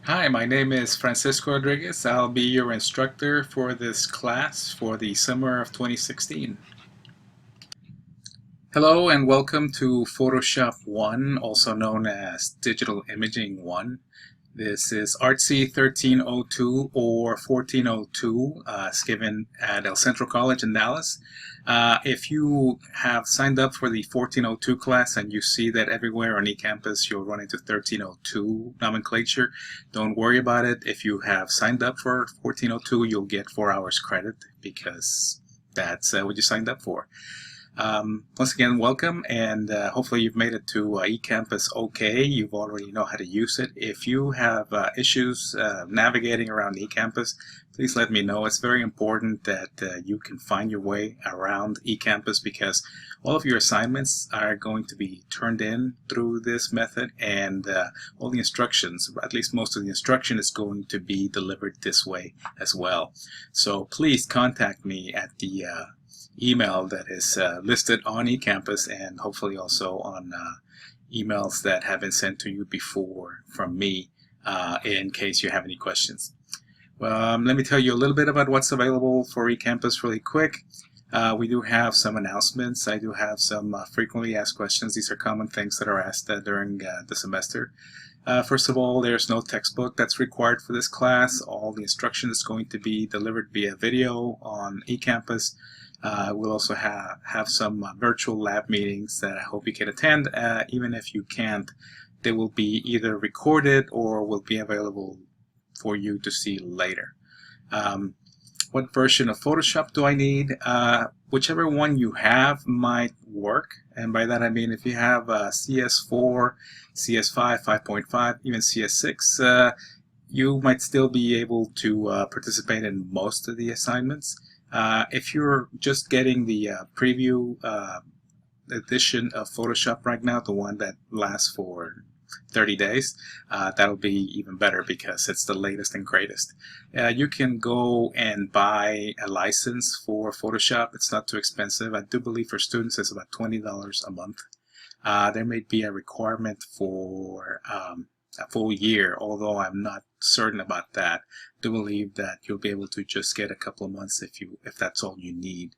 Hi, my name is Francisco Rodriguez. I'll be your instructor for this class for the summer of 2016. Hello and welcome to Photoshop 1, also known as Digital Imaging 1. This is ARTC 1302 or 1402. It's given at El Centro College in Dallas. If you have signed up for the 1402 class and you see that everywhere on eCampus you'll run into 1302 nomenclature, don't worry about it. If you have signed up for 1402, you'll get 4 hours credit because that's what you signed up for. Once again, welcome, and hopefully you've made it to eCampus okay. You already know how to use it. If you have issues navigating around eCampus, please let me know. It's very important that you can find your way around eCampus because all of your assignments are going to be turned in through this method, and all the instructions, at least most of the instruction, is going to be delivered this way as well. So please contact me at the email that is listed on eCampus, and hopefully also on emails that have been sent to you before from me in case you have any questions. Let me tell you a little bit about what's available for eCampus really quick. We do have some announcements. I do have some frequently asked questions. These are common things that are asked during the semester. First of all, there's no textbook that's required for this class. All the instruction is going to be delivered via video on eCampus. We'll also have some virtual lab meetings that I hope you can attend. Even if you can't, they will be either recorded or will be available for you to see later. What version of Photoshop do I need? Whichever one you have might work, and by that I mean if you have CS4, CS5, 5.5, even CS6, you might still be able to participate in most of the assignments. If you're just getting the preview edition of Photoshop right now, the one that lasts for 30 days, that'll be even better because it's the latest and greatest. You can go and buy a license for Photoshop. It's not too expensive. I do believe for students it's about $20 a month. There may be a requirement for a full year, although I'm not certain about that. I do believe that you'll be able to just get a couple of months if that's all you need.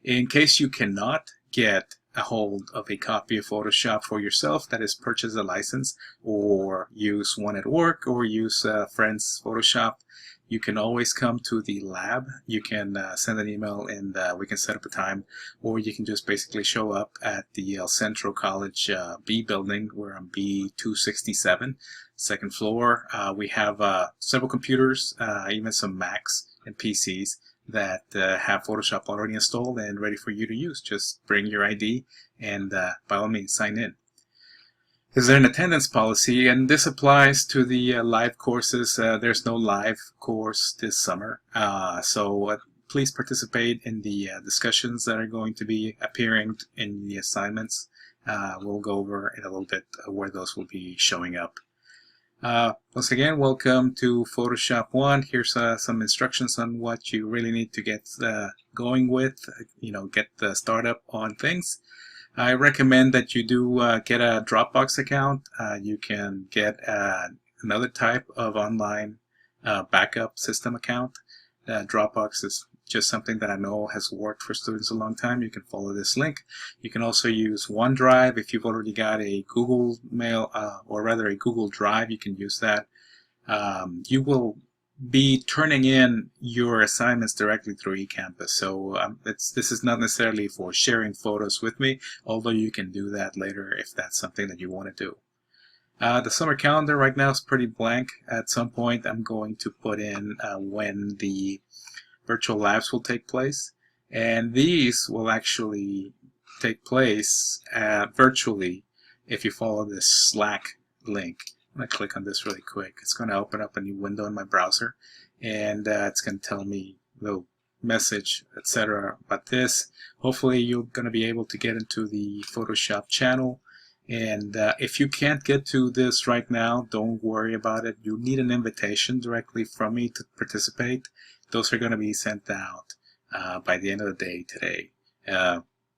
In case you cannot get a hold of a copy of Photoshop for yourself, that is, purchase a license or use one at work or use a friend's Photoshop, you can always come to the lab. You can send an email and we can set up a time, or you can just basically show up at the Centro College B building. We're on B267, second floor. We have several computers, even some Macs and PCs that have Photoshop already installed and ready for you to use. Just bring your ID and by all means sign in. Is there an attendance policy? And this applies to the live courses. There's no live course this summer, so please participate in the discussions that are going to be appearing in the assignments. We'll go over in a little bit where those will be showing up. Once again, welcome to Photoshop 1. Here's some instructions on what you really need to get going with, get the startup on things. I recommend that you do get a Dropbox account. You can get another type of online backup system account. Dropbox is just something that I know has worked for students a long time. You can follow this link. You can also use OneDrive. If you've already got a Google Mail, or rather a Google Drive, you can use that. You will be turning in your assignments directly through eCampus. So this is not necessarily for sharing photos with me, although you can do that later if that's something that you want to do. The summer calendar right now is pretty blank. At some point I'm going to put in when the virtual labs will take place, and these will actually take place virtually if you follow this Slack link. I'm going to click on this really quick. It's going to open up a new window in my browser, and it's going to tell me a little message, etc. about this. Hopefully you're going to be able to get into the Photoshop channel, and if you can't get to this right now, don't worry about it. You need an invitation directly from me to participate. Those are going to be sent out by the end of the day today.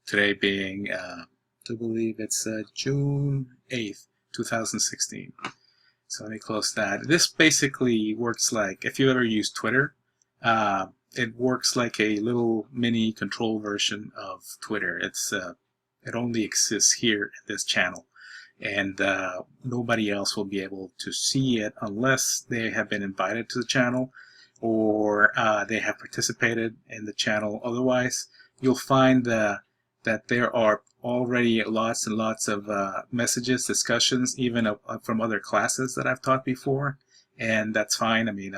Today being, I believe it's June 8th, 2016. So let me close that. This basically works like, if you ever use Twitter, it works like a little mini control version of Twitter. It only exists here in this channel, and nobody else will be able to see it unless they have been invited to the channel or they have participated in the channel. Otherwise, you'll find that there are already lots and lots of messages, discussions, even from other classes that I've taught before, and that's fine. I mean,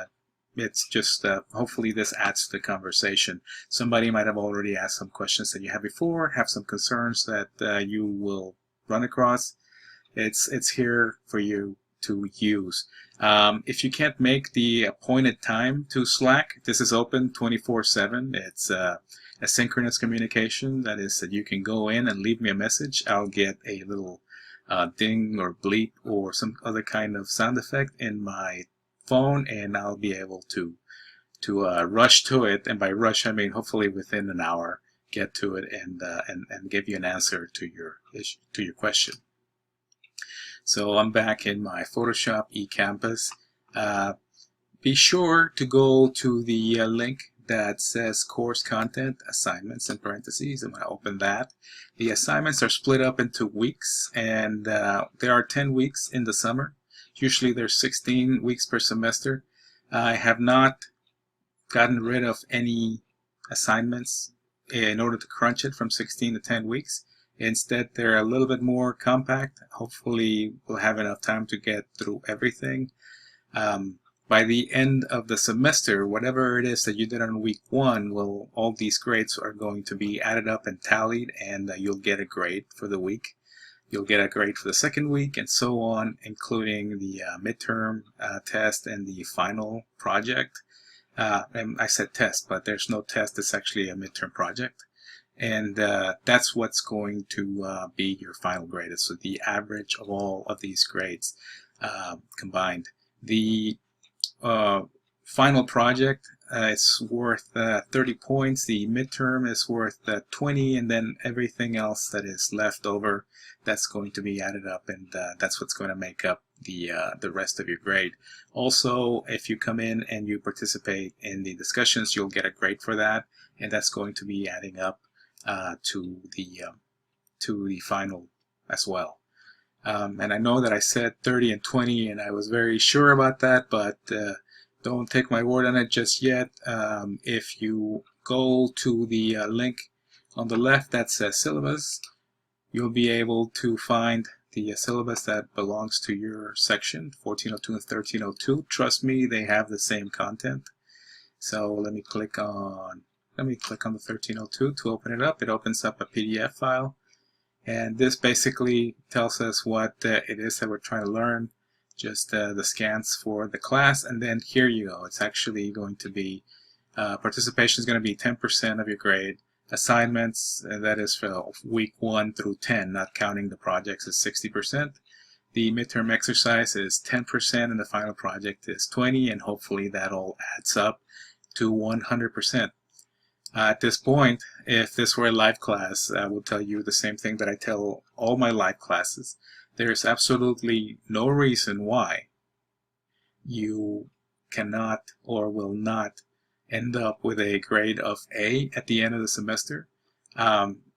it's just hopefully this adds to the conversation. Somebody might have already asked some questions that you had before, have some concerns that you will run across. It's here for you to use. If you can't make the appointed time to Slack, this is open 24/7. It's asynchronous communication. That is that you can go in and leave me a message. I'll get a little ding or bleep or some other kind of sound effect in my phone, and I'll be able to rush to it. And by rush, I mean hopefully within an hour, get to it and give you an answer to your question. So I'm back in my Photoshop eCampus. Be sure to go to the link that says course content assignments in parentheses. I'm going to open that. The assignments are split up into weeks, and there are 10 weeks in the summer. Usually there's 16 weeks per semester. I have not gotten rid of any assignments in order to crunch it from 16 to 10 weeks. Instead, they're a little bit more compact. Hopefully we'll have enough time to get through everything. By the end of the semester, whatever it is that you did on week 1, all these grades are going to be added up and tallied, and you'll get a grade for the week. You'll get a grade for the second week, and so on, including the midterm test and the final project. And I said test, but there's no test. It's actually a midterm project. And that's what's going to be your final grade. So the average of all of these grades combined. The final project is worth 30 points. The midterm is worth 20, and then everything else that is left over, that's going to be added up, and that's what's going to make up the rest of your grade. Also, if you come in and you participate in the discussions, you'll get a grade for that, and that's going to be adding up to the final as well. And I know that I said 30 and 20, and I was very sure about that, but don't take my word on it just yet. If you go to the link on the left that says syllabus, you'll be able to find the syllabus that belongs to your section, 1402 and 1302. Trust me, they have the same content. So let me click on the 1302 to open it up. It opens up a PDF file, and this basically tells us what it is that we're trying to learn, just the scans for the class, and then here you go. It's actually going to be, participation is going to be 10% of your grade. Assignments, that is for week 1 through 10, not counting the projects, is 60%. The midterm exercise is 10%, and the final project is 20%, and hopefully that all adds up to 100%. At this point, if this were a live class, I will tell you the same thing that I tell all my live classes. There's absolutely no reason why you cannot or will not end up with a grade of A at the end of the semester,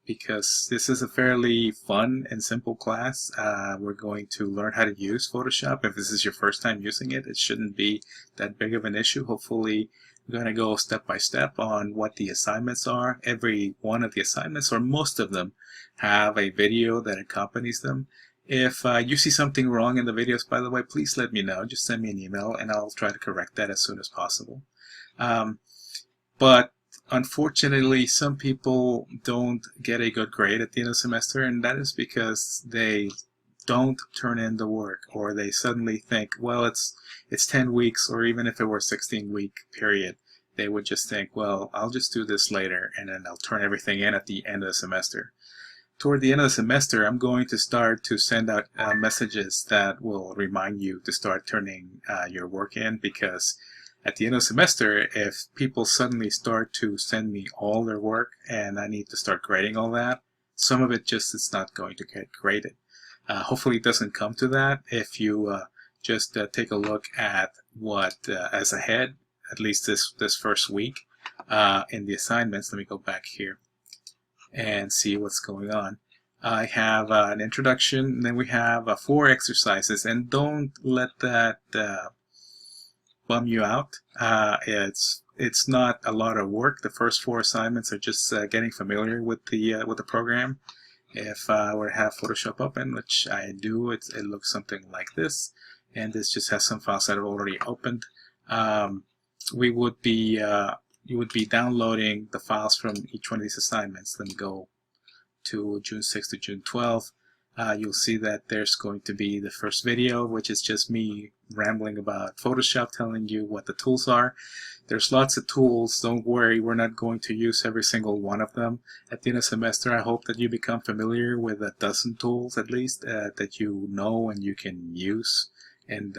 because this is a fairly fun and simple class. We're going to learn how to use Photoshop. If this is your first time using it, it shouldn't be that big of an issue. Hopefully, we're going to go step by step on what the assignments are. Every one of the assignments, or most of them, have a video that accompanies them. If you see something wrong in the videos, by the way, please let me know. Just send me an email, and I'll try to correct that as soon as possible. But unfortunately, some people don't get a good grade at the end of the semester, and that is because they don't turn in the work, or they suddenly think, well, it's 10 weeks, or even if it were a 16-week period, they would just think, well, I'll just do this later, and then I'll turn everything in at the end of the semester. Toward the end of the semester, I'm going to start to send out messages that will remind you to start turning your work in, because at the end of the semester, if people suddenly start to send me all their work and I need to start grading all that, some of it just is not going to get graded. Hopefully it doesn't come to that. If you just take a look at what is ahead, at least this first week in the assignments. Let me go back here and see what's going on. I have an introduction, and then we have 4 exercises, and don't let that bum you out. It's not a lot of work. The first 4 assignments are just getting familiar with the program. If I were to have Photoshop open, which I do, it looks something like this, and this just has some files that are already opened. You would be downloading the files from each one of these assignments. Let me go to June 6th to June 12th. You'll see that there's going to be the first video, which is just me rambling about Photoshop, telling you what the tools are. There's lots of tools. Don't worry, we're not going to use every single one of them. At the end of the semester, I hope that you become familiar with a dozen tools at least that you know and you can use and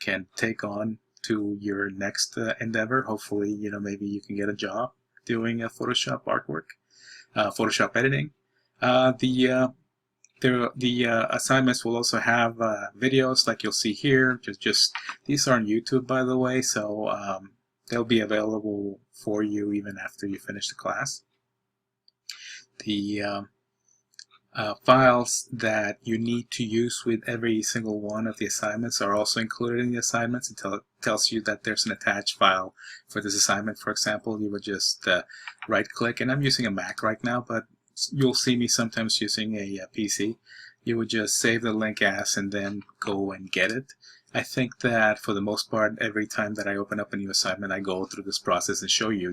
can take on to your next endeavor. Hopefully, maybe you can get a job doing Photoshop artwork, Photoshop editing. The assignments will also have videos like you'll see here. These are on YouTube, by the way, so they'll be available for you even after you finish the class. The files that you need to use with every single one of the assignments are also included in the assignments. It tells you that there's an attached file for this assignment. For example, you would just right-click, and I'm using a Mac right now, but you'll see me sometimes using a PC. You would just save the link as and then go and get it. I think that for the most part, every time that I open up a new assignment, I go through this process and show you,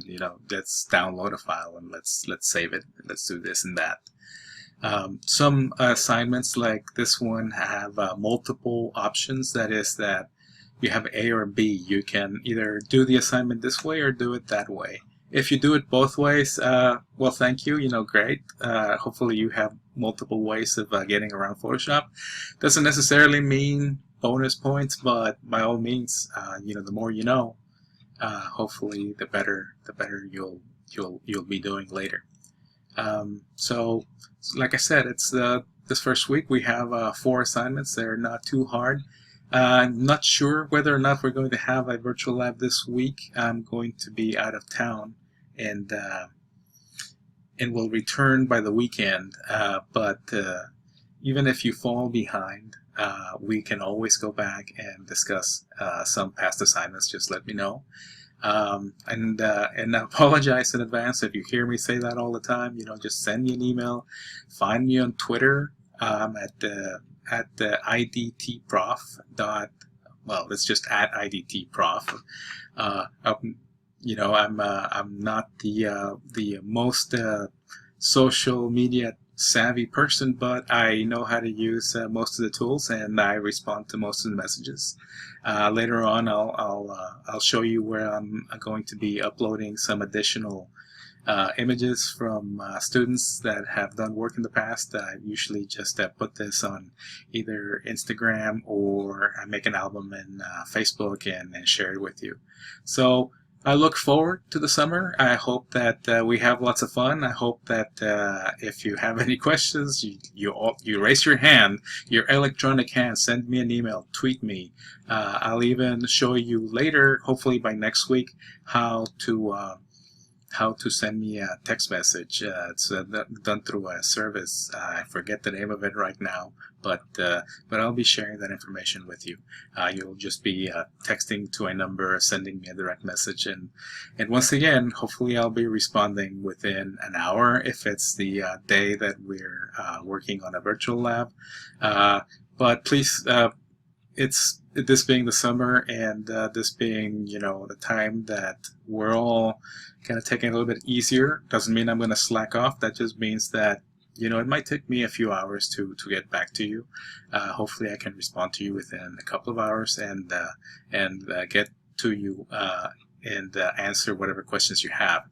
let's download a file and let's save it. Let's do this and that. Some assignments like this one have multiple options. That is that you have A or B. You can either do the assignment this way or do it that way. If you do it both ways, well, thank you. Great. Hopefully you have multiple ways of getting around Photoshop. Doesn't necessarily mean bonus points, but by all means, the more you know, hopefully the better you'll be doing later. So, like I said, it's this first week we have 4 assignments. They're not too hard. I'm not sure whether or not we're going to have a virtual lab this week. I'm going to be out of town, and will return by the weekend. But even if you fall behind, we can always go back and discuss some past assignments. Just let me know. And I apologize in advance if you hear me say that all the time. Just send me an email. Find me on Twitter at the idtprof. Well, it's just at idtprof. I'm not the most social media savvy person, but I know how to use most of the tools, and I respond to most of the messages. Later on, I'll show you where I'm going to be uploading some additional images from students that have done work in the past. I usually just put this on either Instagram, or I make an album in Facebook and share it with you. So I look forward to the summer. I hope that we have lots of fun. I hope that if you have any questions, you raise your hand, your electronic hand, send me an email, tweet me. I'll even show you later, hopefully by next week, how to send me a text message. It's done through a service. I forget the name of it right now, but I'll be sharing that information with you. You'll just be texting to a number, sending me a direct message, and once again, hopefully I'll be responding within an hour if it's the day that we're working on a virtual lab. But please, this being the summer, and this being, the time that we're all kind of taking it a little bit easier, doesn't mean I'm going to slack off. That just means that, it might take me a few hours to get back to you. Hopefully I can respond to you within a couple of hours and get to you and answer whatever questions you have.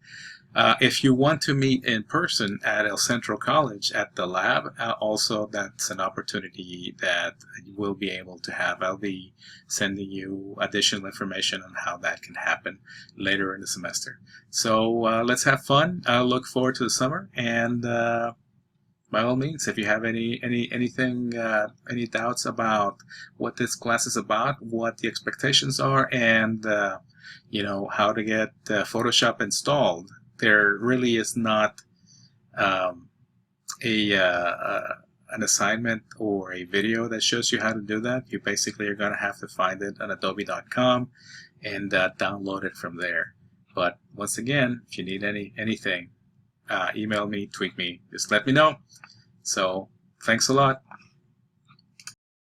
If you want to meet in person at El Centro College at the lab, also that's an opportunity that you will be able to have. I'll be sending you additional information on how that can happen later in the semester. So let's have fun. I look forward to the summer, and by all means, if you have anything, any doubts about what this class is about, what the expectations are, and how to get Photoshop installed, there really is not um, an assignment or a video that shows you how to do that. You basically are going to have to find it on adobe.com and download it from there. But once again, if you need anything, email me, tweet me, just let me know. So thanks a lot.